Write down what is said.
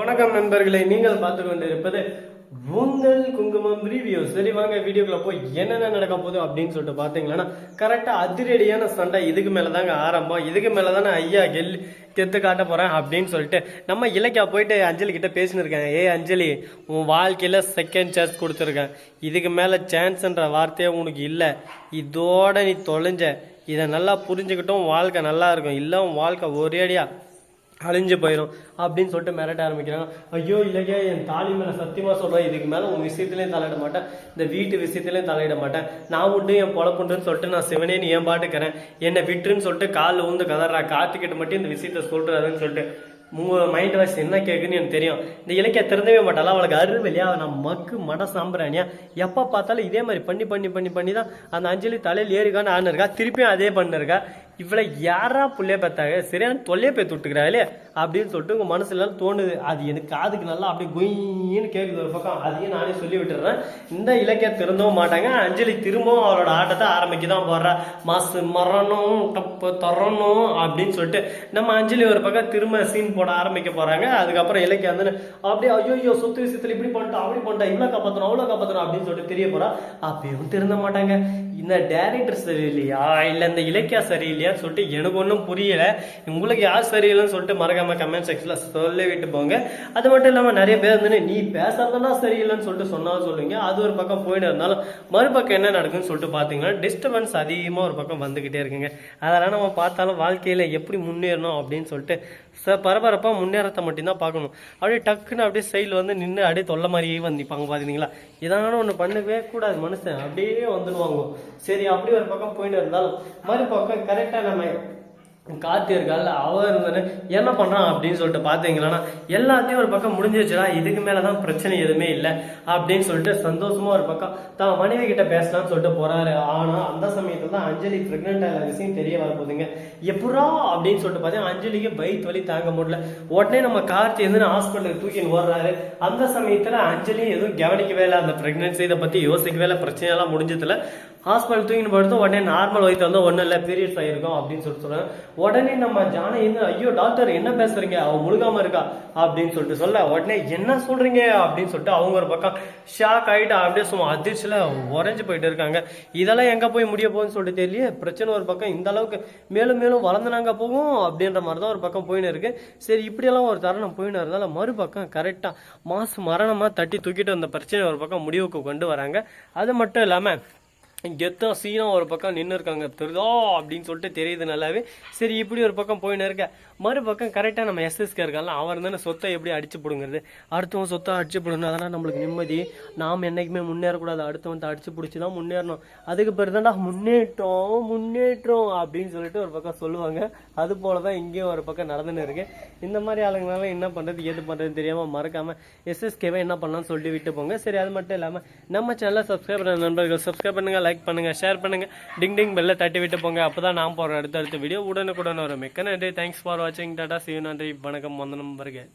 வணக்கம் நண்பர்களை, நீங்கள் பார்த்து கொண்டு இருப்பது உங்கள் குங்குமம் ரிவ்யூ. சரி வாங்க வீடியோக்குள்ள போய் என்னென்ன நடக்க போகுது அப்படின்னு சொல்லிட்டு பாத்தீங்கன்னா, கரெக்டா அதிரடியான சண்டை இதுக்கு மேலதாங்க ஆரம்பம். இதுக்கு மேலதானே ஐயா கெத்து காட்ட போறேன் அப்படின்னு சொல்லிட்டு நம்ம இலக்கியா போயிட்டு அஞ்சலி கிட்ட பேசின்னு இருக்கேன். அஞ்சலி, உன் வாழ்க்கையில செகண்ட் சான்ஸ் கொடுத்துருக்கேன். இதுக்கு மேல சான்ஸ்ன்ற வார்த்தையே உனக்கு இல்லை. இதோட நீ தொலைஞ்ச. இதை நல்லா புரிஞ்சுக்கிட்டும் வாழ்க்கை நல்லா இருக்கும். இல்லை உன் வாழ்க்கை ஒரேடியா அழிஞ்சு போயிடும் அப்படின்னு சொல்லிட்டு மிரட்ட ஆரம்பிக்கிறாங்க. ஐயோ இல்லையா, என் தாலி மேலே சத்தியமாக சொல்கிறேன், இதுக்கு மேலே உன் விஷயத்துலேயும் தலையிட மாட்டேன், இந்த வீட்டு விஷயத்துலேயும் தலையிட மாட்டேன். நான் உண்டு என் பொழப்புண்டுன்னு சொல்லிட்டு நான் சிவனேன்னு ஏன் பாட்டுக்கிறேன். என்னை விட்டுருன்னு சொல்லிட்டு காலில் வந்து கதறா. காத்துக்கிட்ட மட்டும் இந்த விஷயத்த சொல்கிறாருன்னு சொல்லிட்டு மைண்ட் வாய்ஸ் என்ன கேட்குன்னு எனக்கு தெரியும். இந்த இலக்கிய திறந்தவே மாட்டாளா, அவளுக்கு அருள்வெளியா நான் மக்கு மட சாம்பிரானியா எப்போ பார்த்தாலும் இதே மாதிரி பண்ணி பண்ணி பண்ணி பண்ணி தான் அந்த அஞ்சலி தலையில் ஏறிக்கான்னு ஆன்னு இருக்கா. திருப்பியும் அதே பண்ணிருக்கா. இவ்வளோ யாரா புள்ளைய பார்த்தாங்க, சரியான தொல்லையே போய் தொட்டுக்கிறாளே அப்படின்னு சொல்லிட்டு உங்கள் மனசுல தோணுது. அது எனக்கு காதுக்கு நல்லா அப்படியே குயின்னு கேட்குது ஒரு பக்கம். அதையும் நானே சொல்லி விட்டுறேன். இந்த இலக்கிய திருந்தவும் மாட்டாங்க. அஞ்சலி திரும்பவும் அவளோட ஆட்டத்தை ஆரம்பிக்க தான் போடுறா. மாசு மரணம் தப்பு தரணும் அப்படின்னு சொல்லிட்டு நம்ம அஞ்சலி ஒரு பக்கம் திரும்ப சீன் போட ஆரம்பிக்க போறாங்க. அதுக்கப்புறம் இலக்கிய வந்து அப்படியே ஐயோ சொத்து விஷயத்துல இப்படி பண்ணிட்டோம் அப்படி பண்ணிட்டோம், இவ்வளோ காப்பாற்றணும் அவ்வளோ காப்பாற்றணும் அப்படின்னு சொல்லிட்டு தெரிய போறா. அப்பயும் திருந்த மாட்டாங்க. இந்த டைரக்டர் சரியில்லையா இல்லை இந்த இலக்கியா சரியில்லையான்னு சொல்லிட்டு எனக்கு ஒன்றும் புரியல. உங்களுக்கு யார் சரியில்லைன்னு சொல்லிட்டு மறக்காம கமெண்ட் செக்ஷன்ல சொல்லி விட்டு போங்க. அது மட்டும் இல்லாமல் நிறைய பேர் வந்து நீ பேசுறதுனா சரியில்லைன்னு சொல்லிட்டு சொன்னாலும் சொல்லுவீங்க. அது ஒரு பக்கம் போயிட்டு இருந்தாலும் மறுபக்கம் என்ன நடக்குன்னு சொல்லிட்டு பார்த்தீங்கன்னா டிஸ்டர்பன்ஸ் அதிகமாக ஒரு பக்கம் வந்துகிட்டே இருக்குங்க. அதெல்லாம் நம்ம பார்த்தாலும் வாழ்க்கையில் எப்படி முன்னேறணும் அப்படின்னு சொல்லிட்டு பரபரப்பாக முன்னேறத்தை மட்டும்தான் பார்க்கணும். அப்படியே டக்குன்னு அப்படியே சைடில் வந்து நின்று அப்படியே தொல்லை மாதிரியே வந்து நிற்பாங்க பார்த்தீங்களா. இதான ஒன்று பண்ணவே கூடாது. மனுஷன் அப்படியே வந்துடுவாங்க. சரி அப்படி ஒரு பக்கம் போயிட்டு இருந்தாலும் மறுபக்கம் கரெக்டாக நம்ம காத்து இருக்கால அவர் இருந்தாரு என்ன பண்றான் அப்படின்னு சொல்லிட்டு பாத்தீங்கன்னா எல்லாத்தையும் ஒரு பக்கம் முடிஞ்சிருச்சுடா, இதுக்கு மேலதான் பிரச்சனை எதுவுமே இல்லை அப்படின்னு சொல்லிட்டு சந்தோஷமா ஒரு பக்கம் தான் மனைவி கிட்ட பேசலாம்னு சொல்லிட்டு போறாரு. ஆனா அந்த சமயத்துல தான் அஞ்சலி பிரெக்னென்ட் ஆகிற விஷயம் தெரிய வரப்போகுதுங்க. எப்படா அப்படின்னு சொல்லிட்டு பார்த்தீங்கன்னா அஞ்சலிக்கு பைத் வலி தாங்க முடியல. உடனே நம்ம கார்த்தி இருந்து ஹாஸ்பிட்டலுக்கு தூக்கின்னு ஓடுறாரு. அந்த சமயத்துல அஞ்சலி எதுவும் கவனிக்கவே இல்லை, அந்த பிரெக்னன்சி இதை பத்தி யோசிக்கவே இல்லை. பிரச்சனையெல்லாம் முடிஞ்சதுல ஹாஸ்பிட்டல் தூக்கின்னு போயிட்டு உடனே நார்மல் வயிற்று வந்து ஒன்றும் இல்லை பீரியட்ஸ் ஆகிருக்கும் அப்படின்னு சொல்லிட்டு சொல்றாங்க. உடனே நம்ம ஜானகி இருந்து ஐயோ டாக்டர் என்ன பேசுறீங்க, அவ முழுகாம இருக்கா அப்படின்னு சொல்லிட்டு சொல்ல உடனே என்ன சொல்றீங்க அப்படின்னு சொல்லிட்டு அவங்க ஒரு பக்கம் ஷாக் ஆகிட்டு அப்படியே சும்மா அதிர்ச்சியில் உறைஞ்சு போயிட்டு இருக்காங்க. இதெல்லாம் எங்கே போய் முடிய போகுதுன்னு சொல்லிட்டு தெரியல. பிரச்சனை ஒரு பக்கம் இந்த அளவுக்கு மேலும் மேலும் வளர்ந்துனாங்க போகும் அப்படின்ற மாதிரி தான் ஒரு பக்கம் போயின்னு இருக்கு. சரி இப்படியெல்லாம் ஒரு தருணம் போயின்னு இருந்தாலும் மறுபக்கம் கரெக்டாக மாசு மரணமாக தட்டி தூக்கிட்டு அந்த பிரச்சனை ஒரு பக்கம் முடிவுக்கு கொண்டு வராங்க. அது மட்டும் இல்லாமல் கெத்தம் சீனா ஒரு பக்கம் நின்று இருக்காங்க தெரியுதோ அப்படின்னு சொல்லிட்டு தெரியுது நல்லாவே. சரி இப்படி ஒரு பக்கம் போயின்னு இருக்க. மறுபக்கம் கரெக்டாக நம்ம எஸ்எஸ்கே இருக்காங்க. அவர் தானே சொத்தை எப்படி அடிச்சு பிடுங்கிறது, அடுத்தவன் சொத்தை அடிச்சு பிடுங்கணும், அதெல்லாம் நம்மளுக்கு நிம்மதி. நாம் என்றைக்குமே முன்னேறக்கூடாது, அடுத்தவன் அடிச்சு பிடிச்சி தான் முன்னேறணும். அதுக்கு பிறகு தான்டா முன்னேற்றம் முன்னேற்றம் அப்படின்னு சொல்லிட்டு ஒரு பக்கம் சொல்லுவாங்க. அது போல தான் இங்கேயும் ஒரு பக்கம் நடந்துன்னு இருக்கு. இந்த மாதிரி ஆளுங்களால என்ன பண்ணுறது எது பண்ணுறதுன்னு தெரியாமல் மறக்காமல் எஸ்எஸ்கேவை என்ன பண்ணலாம்னு சொல்லிட்டு விட்டு போங்க. சரி அது மட்டும் இல்லாமல் நம்ம சேனலை சப்ஸ்கிரைப் பண்ண நண்பர்கள் சப்ஸ்கிரைப் பண்ணுங்க, லைக் பண்ணுங்க, ஷேர் பண்ணுங்க, டிங் டிங் பெல்ல தட்டி விட்டு போங்க. அப்பதான் நான் போற அடுத்த வீடியோ உடனுக்குடன் வரும். மிக்க நன்றி. தேங்க்ஸ் ஃபார் வாட்சிங். Tata, see you. நன்றி, வணக்கம், வந்தனம், வருக.